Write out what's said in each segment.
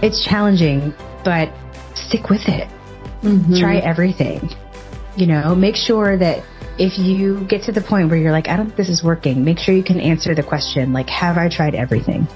It's challenging, but stick with it. Try everything. Make sure that if you get to the point where you're like, I don't think this is working, make sure you can answer the question, like, have I tried everything?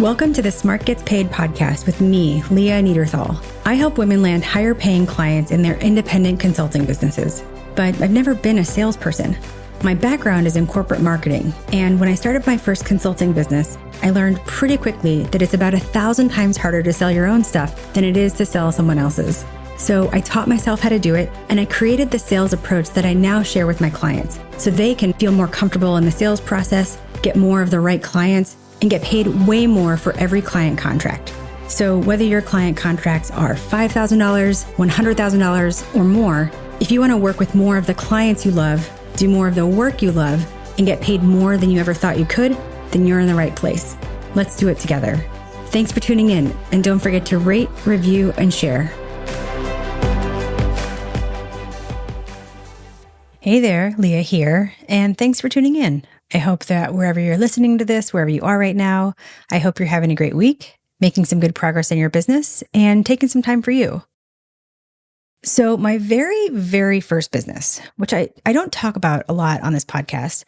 Welcome to the Smart Gets Paid podcast with me, Leah Niederthal. I help women land higher paying clients in their independent consulting businesses, but I've never been a salesperson. My background is in corporate marketing, and when I started my first consulting business, I learned pretty quickly that it's about 1,000 times harder to sell your own stuff than it is to sell someone else's. So I taught myself how to do it, and I created the sales approach that I now share with my clients so they can feel more comfortable in the sales process, get more of the right clients, and get paid way more for every client contract. So whether your client contracts are $5,000, $100,000, or more, if you want to work with more of the clients you love, do more of the work you love, and get paid more than you ever thought you could, then you're in the right place. Let's do it together. Thanks for tuning in, and don't forget to rate, review, and share. Hey there, Leah here, and thanks for tuning in. I hope that wherever you're listening to this, wherever you are right now, I hope you're having a great week, making some good progress in your business, and taking some time for you. So my very, very first business, which I don't talk about a lot on this podcast,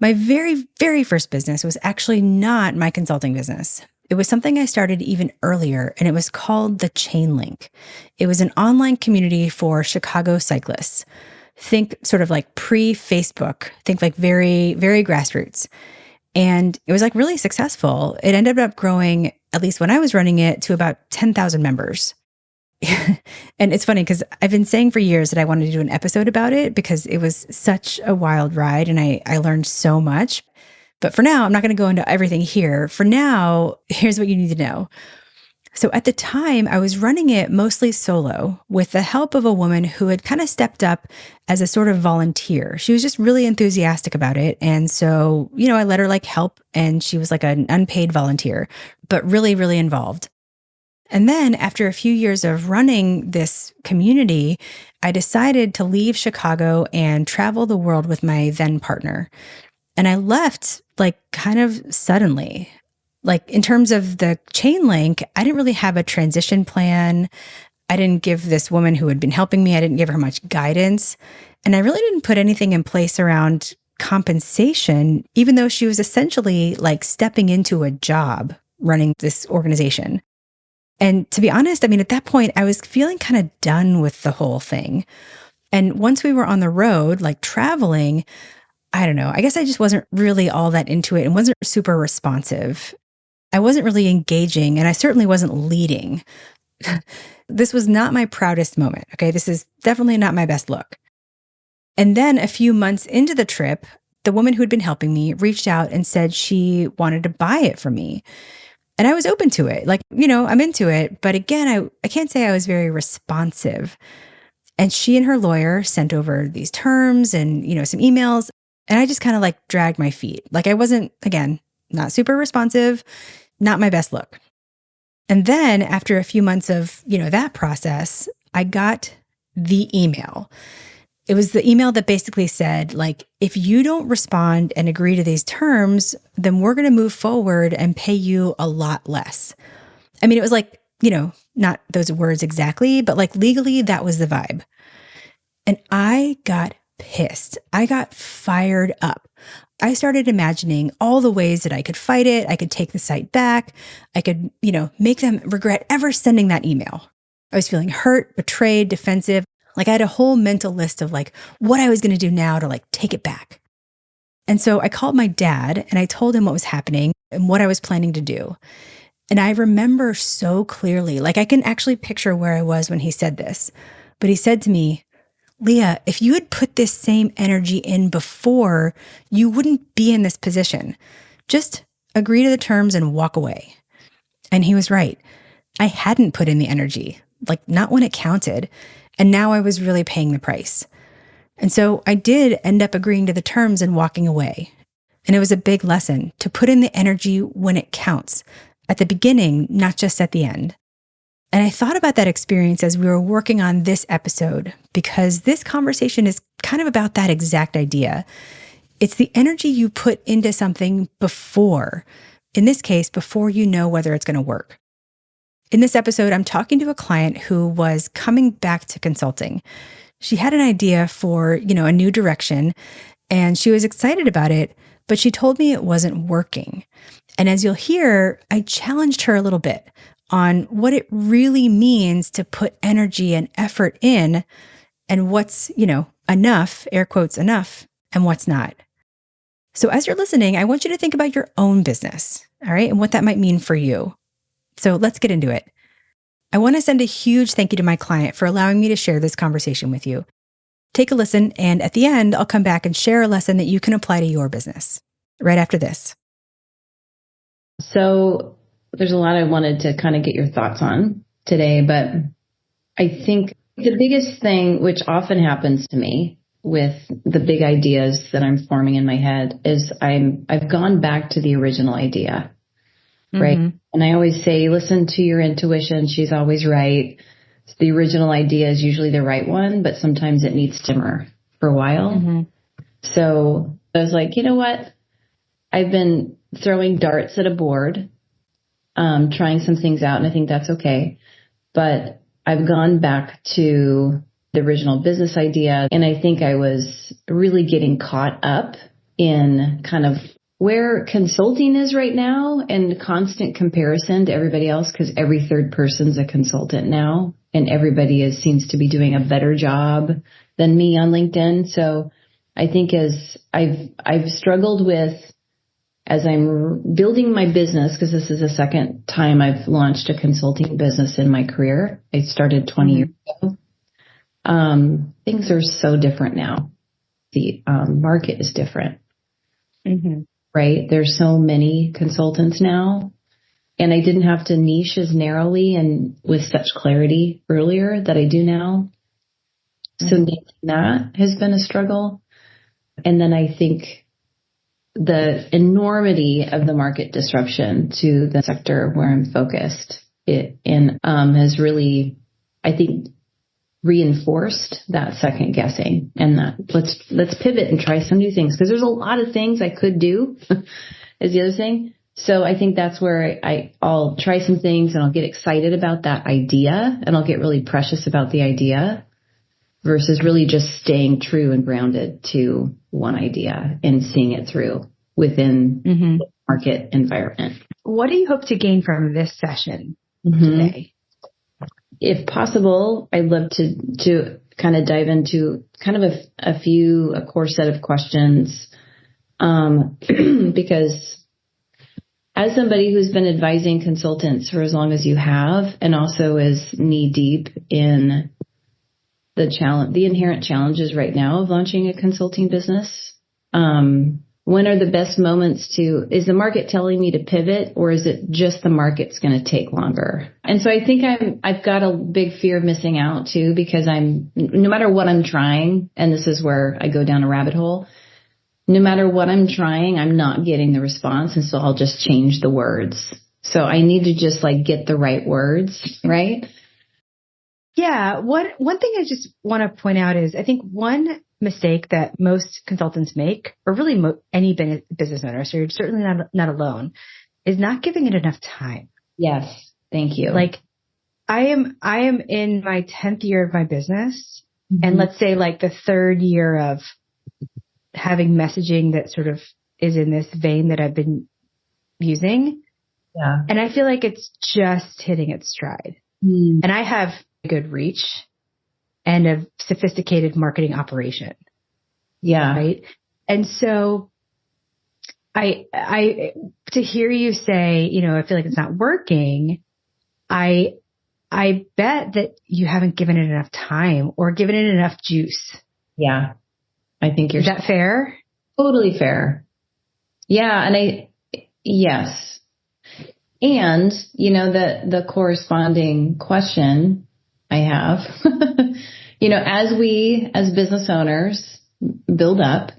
my very, very first business was actually not my consulting business. It was something I started even earlier, and it was called The Chain Link. It was an online community for Chicago cyclists. Think sort of like pre-Facebook, think like very, very grassroots. And it was like really successful. It ended up growing, at least when I was running it, to about 10,000 members. And it's funny because I've been saying for years that I wanted to do an episode about it because it was such a wild ride and I learned so much. But for now, I'm not going to go into everything here. For now, here's what you need to know. So at the time, I was running it mostly solo with the help of a woman who had kind of stepped up as a sort of volunteer. She was just really enthusiastic about it. And so, I let her help, and she was like an unpaid volunteer, but really, really involved. And then after a few years of running this community, I decided to leave Chicago and travel the world with my then partner. And I left kind of suddenly. In terms of the chain link, I didn't really have a transition plan. I didn't give this woman who had been helping me, I didn't give her much guidance. And I really didn't put anything in place around compensation, even though she was essentially stepping into a job running this organization. And to be honest, at that point, I was feeling kind of done with the whole thing. And once we were on the road, traveling, I don't know, I guess I just wasn't really all that into it and wasn't super responsive. I wasn't really engaging, and I certainly wasn't leading. This was not my proudest moment, okay? This is definitely not my best look. And then a few months into the trip, the woman who'd been helping me reached out and said she wanted to buy it from me. And I was open to it. I'm into it. But again, I can't say I was very responsive. And she and her lawyer sent over these terms and, some emails. And I just kind of dragged my feet. I wasn't, again, not super responsive. Not my best look. And then after a few months of, that process, I got the email. It was the email that basically said, if you don't respond and agree to these terms, then we're going to move forward and pay you a lot less. It was not those words exactly, but legally that was the vibe. And I got pissed. I got fired up. I started imagining all the ways that I could fight it. I could take the site back. I could, make them regret ever sending that email. I was feeling hurt, betrayed, defensive. I had a whole mental list of what I was going to do now to take it back. And so I called my dad and I told him what was happening and what I was planning to do. And I remember so clearly, I can actually picture where I was when he said this. But he said to me, Leah, if you had put this same energy in before, you wouldn't be in this position. Just agree to the terms and walk away. And he was right. I hadn't put in the energy, not when it counted. And now I was really paying the price. And so I did end up agreeing to the terms and walking away. And it was a big lesson to put in the energy when it counts, at the beginning, not just at the end. And I thought about that experience as we were working on this episode, because this conversation is kind of about that exact idea. It's the energy you put into something before, In this case, before you know whether it's going to work. In this episode, I'm talking to a client who was coming back to consulting. She had an idea for, a new direction, and she was excited about it, but she told me it wasn't working. And as you'll hear, I challenged her a little bit on what it really means to put energy and effort in and what's, enough, air quotes, enough, and what's not. So as you're listening, I want you to think about your own business, all right, and what that might mean for you. So let's get into it. I want to send a huge thank you to my client for allowing me to share this conversation with you. Take a listen, and at the end, I'll come back and share a lesson that you can apply to your business right after this. So there's a lot I wanted to kind of get your thoughts on today, but I think the biggest thing, which often happens to me with the big ideas that I'm forming in my head, is I've gone back to the original idea, right? Mm-hmm. And I always say, listen to your intuition. She's always right. The original idea is usually the right one, but sometimes it needs to simmer for a while. Mm-hmm. So I was like, you know what? I've been throwing darts at a board, trying some things out, and I think that's okay. But I've gone back to the original business idea, and I think I was really getting caught up in kind of where consulting is right now and constant comparison to everybody else, because every third person's a consultant now, and everybody seems to be doing a better job than me on LinkedIn. So I think as I've struggled with, as I'm building my business, because this is the second time I've launched a consulting business in my career. I started 20 years ago. Things are so different now. The market is different, right? There's so many consultants now, and I didn't have to niche as narrowly and with such clarity earlier that I do now. So that has been a struggle. And then I think the enormity of the market disruption to the sector where I'm focused has really, I think, reinforced that second guessing, and that let's pivot and try some new things, because there's a lot of things I could do is the other thing. So I think that's where I'll try some things, and I'll get excited about that idea, and I'll get really precious about the idea versus really just staying true and grounded to one idea and seeing it through within the market environment. What do you hope to gain from this session today? If possible, I'd love to kind of dive into kind of a core set of questions, because as somebody who's been advising consultants for as long as you have, and also is knee deep in the inherent challenges right now of launching a consulting business, when are the best moments is the market telling me to pivot, or is it just the market's going to take longer? And so I think I've got a big fear of missing out too, because no matter what I'm trying, and this is where I go down a rabbit hole, no matter what I'm trying, I'm not getting the response. And so I'll just change the words. So I need to just get the right words, right? Yeah. One thing I just want to point out is I think one mistake that most consultants make, or really any business owner, so you're certainly not alone, is not giving it enough time. Yes. Thank you. I am in my 10th year of my business, and let's say the third year of having messaging that sort of is in this vein that I've been using. Yeah. And I feel like it's just hitting its stride. And I have good reach and a sophisticated marketing operation. Yeah. Right. And so I to hear you say, I feel like it's not working. I bet that you haven't given it enough time or given it enough juice. Yeah. I think Is that fair? Totally fair. Yeah. And yes. And, the corresponding question I have, as business owners build up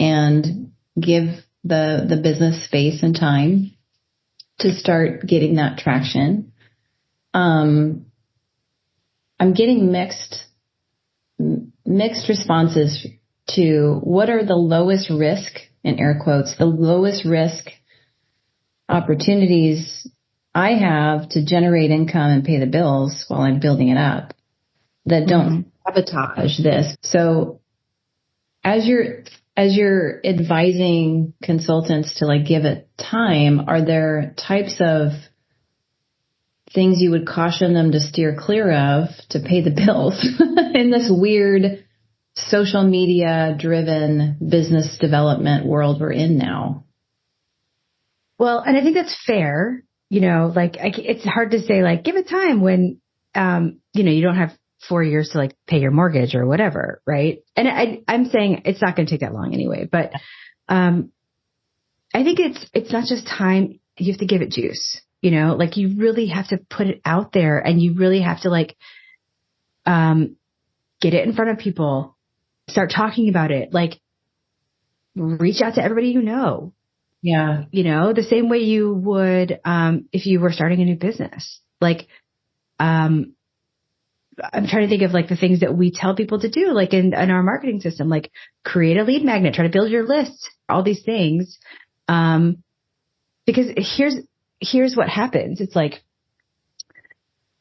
and give the business space and time to start getting that traction, I'm getting mixed responses to what are the lowest risk, in air quotes, the lowest risk opportunities I have to generate income and pay the bills while I'm building it up that don't sabotage this. So as you're advising consultants to like give it time, are there types of things you would caution them to steer clear of to pay the bills in this weird social media driven business development world we're in now? Well, and I think that's fair. Like it's hard to say like, give it time when, you don't have 4 years to like pay your mortgage or whatever. Right. And I'm saying it's not going to take that long anyway, but, I think it's not just time. You have to give it juice, like you really have to put it out there and you really have to like, get it in front of people, start talking about it, like reach out to everybody you know. Yeah. The same way you would, if you were starting a new business. Like, I'm trying to think of like the things that we tell people to do, like in our marketing system, like create a lead magnet, try to build your list, all these things. Because here's what happens. It's like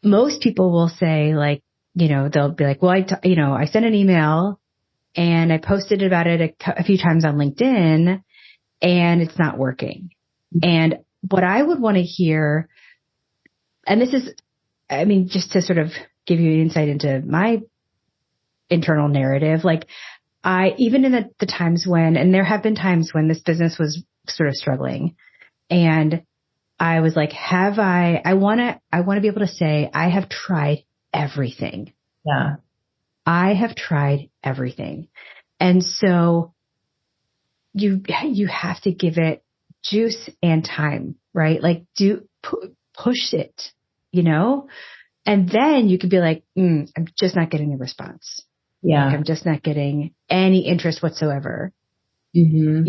most people will say like, they'll be like, well, I sent an email and I posted about it a few times on LinkedIn and it's not working. And what I would want to hear, and this is, just to sort of give you an insight into my internal narrative, like even in the times when, and there have been times when this business was sort of struggling and I was like, I want to be able to say, I have tried everything. Yeah. I have tried everything. And so you have to give it juice and time, right? Like push it, and then you could be like, I'm just not getting a response. Yeah. Like, I'm just not getting any interest whatsoever, because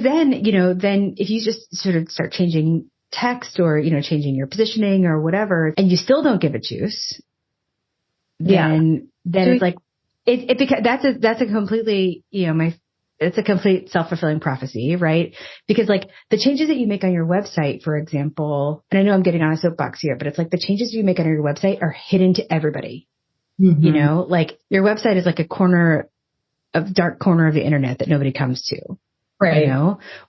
then, then if you just sort of start changing text or, changing your positioning or whatever, and you still don't give it juice, then it's like, that's a completely, it's a complete self-fulfilling prophecy, right? Because like the changes that you make on your website, for example, and I know I'm getting on a soapbox here, but it's like the changes you make on your website are hidden to everybody. Like your website is like a dark corner of the internet that nobody comes to. Right.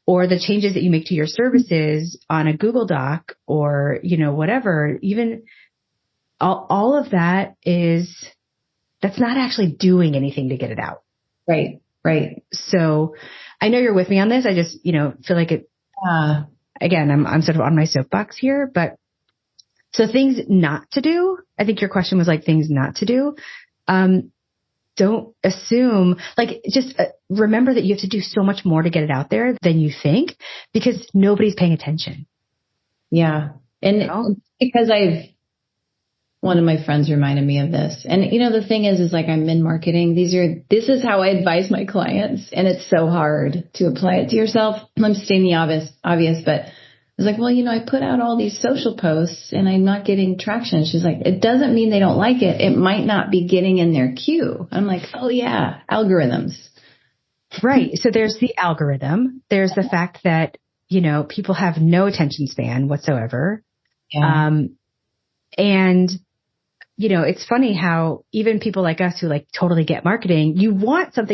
Or the changes that you make to your services on a Google Doc or, whatever, even all of that that's not actually doing anything to get it out. Right. Right. So I know you're with me on this. I just, feel like it, again, I'm sort of on my soapbox here, but so things not to do. I think your question was like things not to do. Don't assume, like, just remember that you have to do so much more to get it out there than you think because nobody's paying attention. Yeah. And because one of my friends reminded me of this. And, the thing is like I'm in marketing. This is how I advise my clients. And it's so hard to apply it to yourself. I'm stating the obvious, but it's like, well, I put out all these social posts and I'm not getting traction. She's like, it doesn't mean they don't like it. It might not be getting in their queue. I'm like, oh yeah, algorithms. Right. So there's the algorithm. There's the fact that, people have no attention span whatsoever. Yeah. And, it's funny how even people like us who like totally get marketing, you want to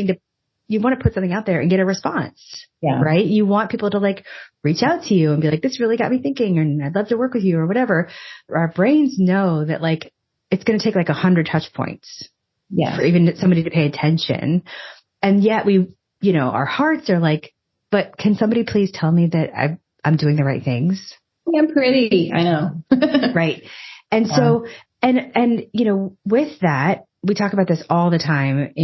put something out there and get a response, right? You want people to like reach out to you and be like, this really got me thinking and I'd love to work with you or whatever. Our brains know that like, it's going to take like 100 touch points for even somebody to pay attention. And yet our hearts are like, but can somebody please tell me that I'm doing the right things? I'm pretty. I know. Right. And so, and with that, we talk about this all the time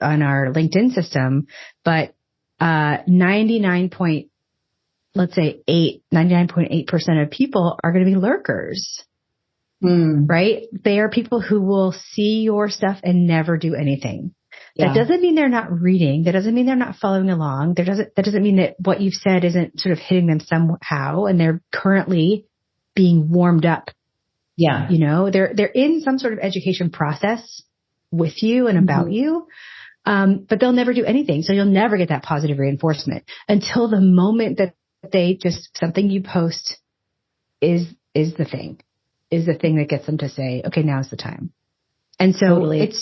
on our LinkedIn system, but 99.8% of people are going to be lurkers, right? They are people who will see your stuff and never do anything. Yeah. That doesn't mean they're not reading. That doesn't mean they're not following along. That doesn't mean that what you've said isn't sort of hitting them somehow and they're currently being warmed up. Yeah. They're in some sort of education process with you and about you. But they'll never do anything. So you'll never get that positive reinforcement until the moment that they just, something you post is the thing that gets them to say, okay, now's the time. And so Totally.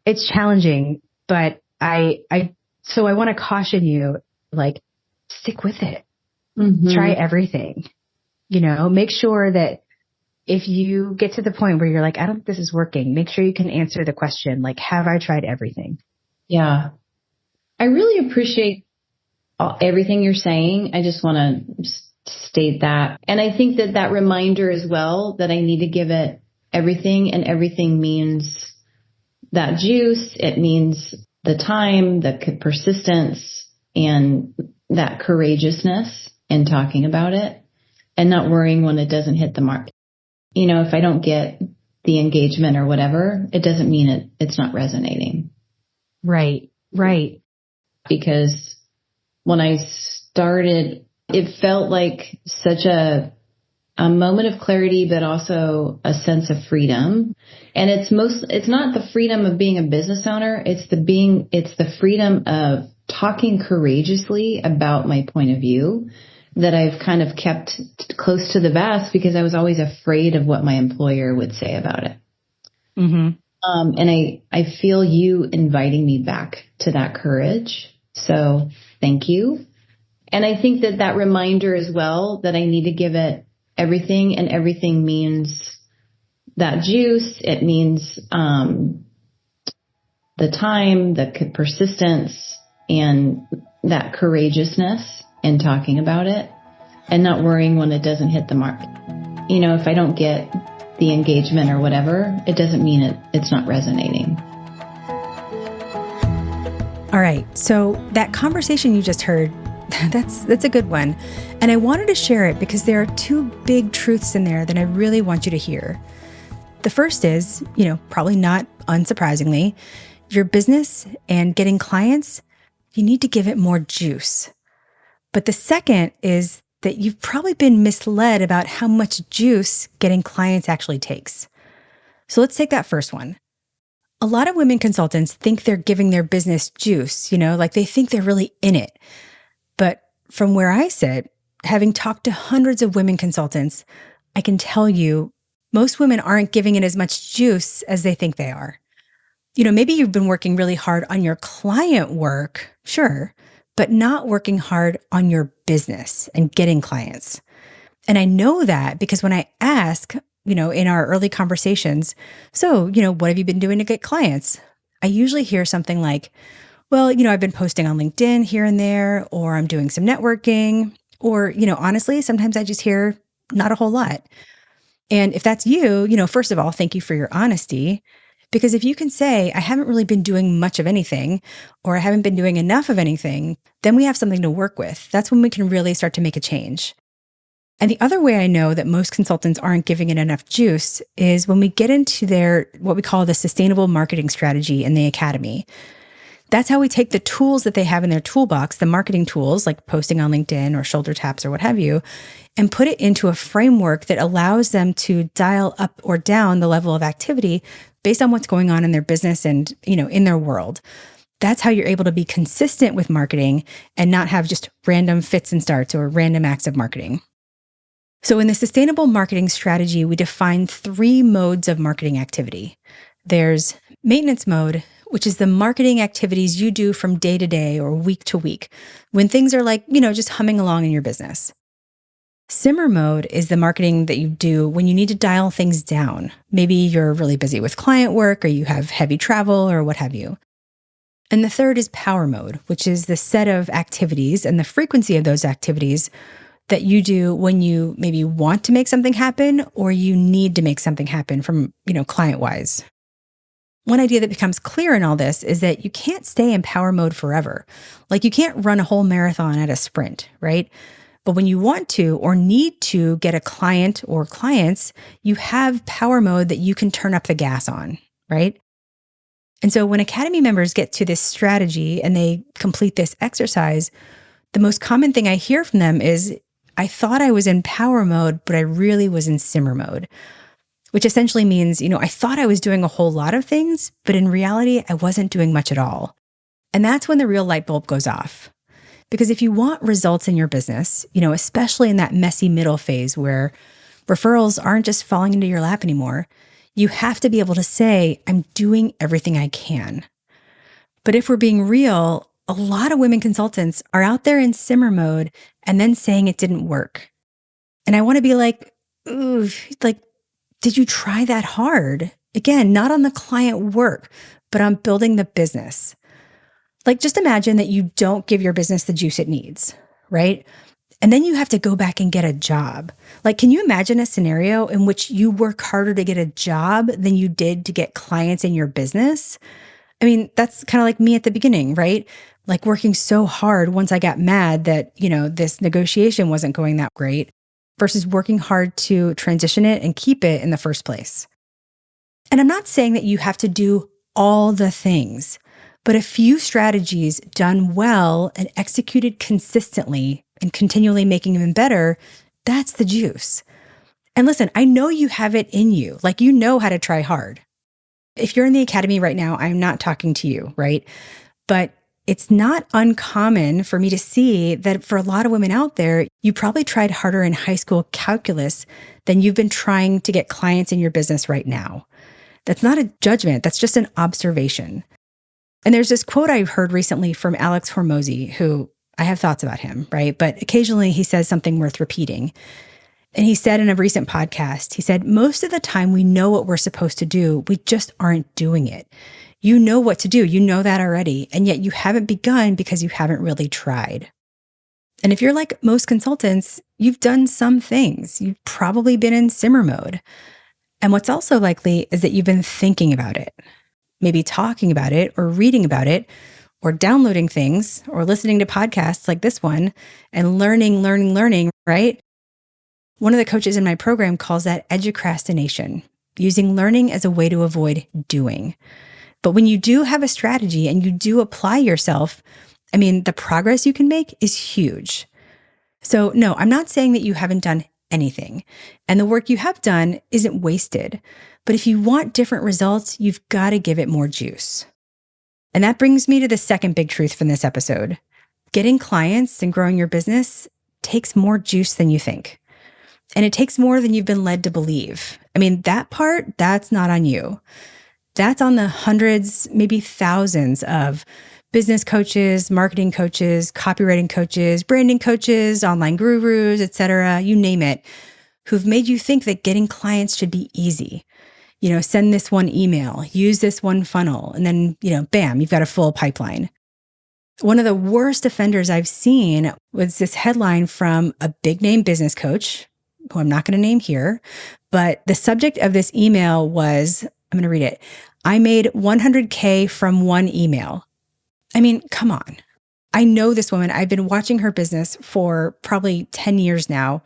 it's challenging, but so I want to caution you, like, stick with it. Try everything, make sure that if you get to the point where you're like, I don't think this is working, make sure you can answer the question, like, have I tried everything? Yeah. I really appreciate everything you're saying. I just want to state that. And I think that reminder as well, that I need to give it everything, and everything means that juice. It means the time, the persistence, and that courageousness in talking about it and not worrying when it doesn't hit the mark. If I don't get the engagement or whatever, it doesn't mean it's not resonating. Right. Because when I started, it felt like such a moment of clarity, but also a sense of freedom. And it's not the freedom of being a business owner. It's the freedom of talking courageously about my point of view that I've kind of kept close to the vest, because I was always afraid of what my employer would say about it. And I feel you inviting me back to that courage. So thank you. And I think that reminder as well, that I need to give it everything, and everything means that juice. It means the time, the persistence, and that courageousness in talking about it and not worrying when it doesn't hit the mark. If I don't get the engagement or whatever, it doesn't mean it's not resonating. All right. So that conversation you just heard, that's a good one. And I wanted to share it because there are two big truths in there that I really want you to hear. The first is, probably not unsurprisingly, your business and getting clients, you need to give it more juice. But the second is that you've probably been misled about how much juice getting clients actually takes. So let's take that first one. A lot of women consultants think they're giving their business juice, like they think they're really in it. But from where I sit, having talked to hundreds of women consultants, I can tell you most women aren't giving it as much juice as they think they are. Maybe you've been working really hard on your client work, sure, but not working hard on your business and getting clients. And I know that because when I ask, in our early conversations, so, what have you been doing to get clients? I usually hear something like, well, I've been posting on LinkedIn here and there, or I'm doing some networking, or, honestly, sometimes I just hear not a whole lot. And if that's you, first of all, thank you for your honesty. Because if you can say, I haven't really been doing much of anything, or I haven't been doing enough of anything, then we have something to work with. That's when we can really start to make a change. And the other way I know that most consultants aren't giving it enough juice is when we get into their, what we call the sustainable marketing strategy in the academy. That's how we take the tools that they have in their toolbox, the marketing tools like posting on LinkedIn or shoulder taps or what have you, and put it into a framework that allows them to dial up or down the level of activity based on what's going on in their business and, in their world. That's how you're able to be consistent with marketing and not have just random fits and starts or random acts of marketing. So in the sustainable marketing strategy, we define 3 modes of marketing activity. There's maintenance mode, which is the marketing activities you do from day to day or week to week, when things are like, just humming along in your business. Simmer mode is the marketing that you do when you need to dial things down. Maybe you're really busy with client work or you have heavy travel or what have you. And the third is power mode, which is the set of activities and the frequency of those activities that you do when you maybe want to make something happen or you need to make something happen from, client-wise. One idea that becomes clear in all this is that you can't stay in power mode forever. Like you can't run a whole marathon at a sprint, right? But when you want to or need to get a client or clients, you have power mode that you can turn up the gas on, right? And so when Academy members get to this strategy and they complete this exercise, the most common thing I hear from them is, I thought I was in power mode, but I really was in simmer mode, which essentially means, I thought I was doing a whole lot of things, but in reality, I wasn't doing much at all. And that's when the real light bulb goes off. Because if you want results in your business, especially in that messy middle phase where referrals aren't just falling into your lap anymore, you have to be able to say, I'm doing everything I can. But if we're being real, a lot of women consultants are out there in simmer mode and then saying it didn't work. And I want to be like, ooh, did you try that hard? Again, not on the client work, but on building the business. Just imagine that you don't give your business the juice it needs, right? And then you have to go back and get a job. Can you imagine a scenario in which you work harder to get a job than you did to get clients in your business? I mean, that's kind of like me at the beginning, right? Working so hard once I got mad that, this negotiation wasn't going that great versus working hard to transition it and keep it in the first place. And I'm not saying that you have to do all the things, but a few strategies done well and executed consistently and continually making them better, that's the juice. And listen, I know you have it in you. You know how to try hard. If you're in the academy right now, I'm not talking to you, right? But it's not uncommon for me to see that for a lot of women out there, you probably tried harder in high school calculus than you've been trying to get clients in your business right now. That's not a judgment. That's just an observation. And there's this quote I heard recently from Alex Hormozy, who I have thoughts about him, right? But occasionally he says something worth repeating. And he said in a recent podcast, he said, most of the time we know what we're supposed to do. We just aren't doing it. You know what to do. You know that already. And yet you haven't begun because you haven't really tried. And if you're like most consultants, you've done some things. You've probably been in simmer mode. And what's also likely is that you've been thinking about it, maybe talking about it or reading about it or downloading things or listening to podcasts like this one and learning, right? One of the coaches in my program calls that educrastination, using learning as a way to avoid doing. But when you do have a strategy and you do apply yourself, the progress you can make is huge. So no, I'm not saying that you haven't done anything. And the work you have done isn't wasted. But if you want different results, you've got to give it more juice. And that brings me to the second big truth from this episode. Getting clients and growing your business takes more juice than you think. And it takes more than you've been led to believe. That part, that's not on you. That's on the hundreds, maybe thousands of business coaches, marketing coaches, copywriting coaches, branding coaches, online gurus, etc., you name it, who've made you think that getting clients should be easy. Send this one email, use this one funnel, and then, bam, you've got a full pipeline. One of the worst offenders I've seen was this headline from a big name business coach, who I'm not going to name here, but the subject of this email was, I'm going to read it. I made $100K from one email. Come on. I know this woman. I've been watching her business for probably 10 years now.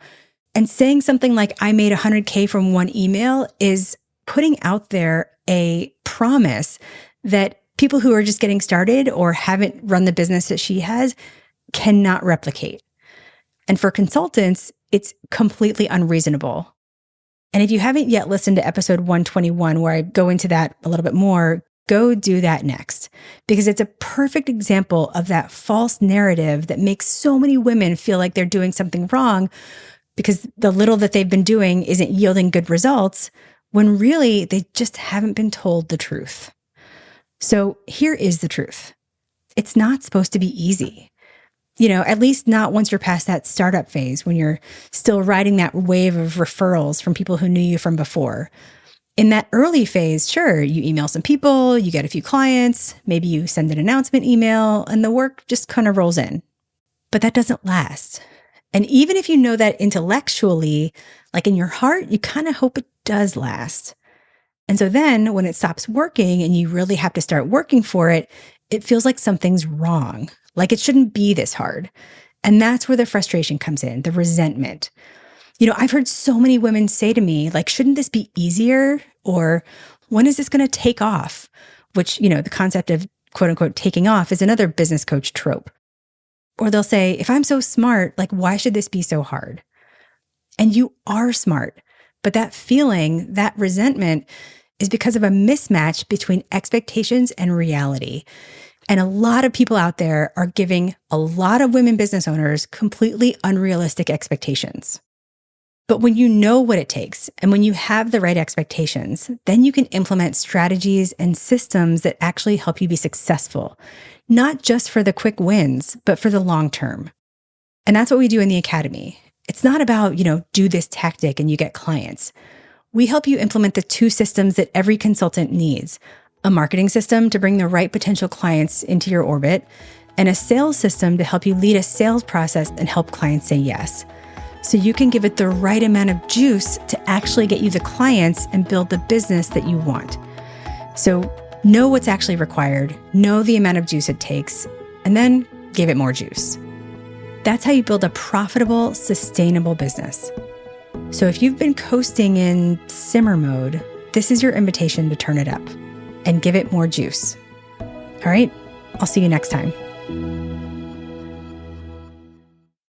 And saying something like, I made $100K from one email is putting out there a promise that people who are just getting started or haven't run the business that she has cannot replicate. And for consultants, it's completely unreasonable. And if you haven't yet listened to episode 121, where I go into that a little bit more, go do that next, because it's a perfect example of that false narrative that makes so many women feel like they're doing something wrong because the little that they've been doing isn't yielding good results, when really they just haven't been told the truth. So here is the truth. It's not supposed to be easy. At least not once you're past that startup phase, when you're still riding that wave of referrals from people who knew you from before. In that early phase, sure, you email some people, you get a few clients, maybe you send an announcement email, and the work just kind of rolls in. But that doesn't last. And even if you know that intellectually, in your heart, you kind of hope it does last. And so then when it stops working and you really have to start working for it, it feels like something's wrong. It shouldn't be this hard. And that's where the frustration comes in, the resentment. I've heard so many women say to me, shouldn't this be easier? Or when is this going to take off? Which, the concept of quote unquote taking off is another business coach trope. Or they'll say, if I'm so smart, why should this be so hard? And you are smart. But that feeling, that resentment is because of a mismatch between expectations and reality. And a lot of people out there are giving a lot of women business owners completely unrealistic expectations. But when you know what it takes and when you have the right expectations, then you can implement strategies and systems that actually help you be successful, not just for the quick wins, but for the long term. And that's what we do in the Academy. It's not about, do this tactic and you get clients. We help you implement the 2 systems that every consultant needs: a marketing system to bring the right potential clients into your orbit, and a sales system to help you lead a sales process and help clients say yes. So you can give it the right amount of juice to actually get you the clients and build the business that you want. So know what's actually required, know the amount of juice it takes, and then give it more juice. That's how you build a profitable, sustainable business. So if you've been coasting in simmer mode, this is your invitation to turn it up and give it more juice. All right, I'll see you next time.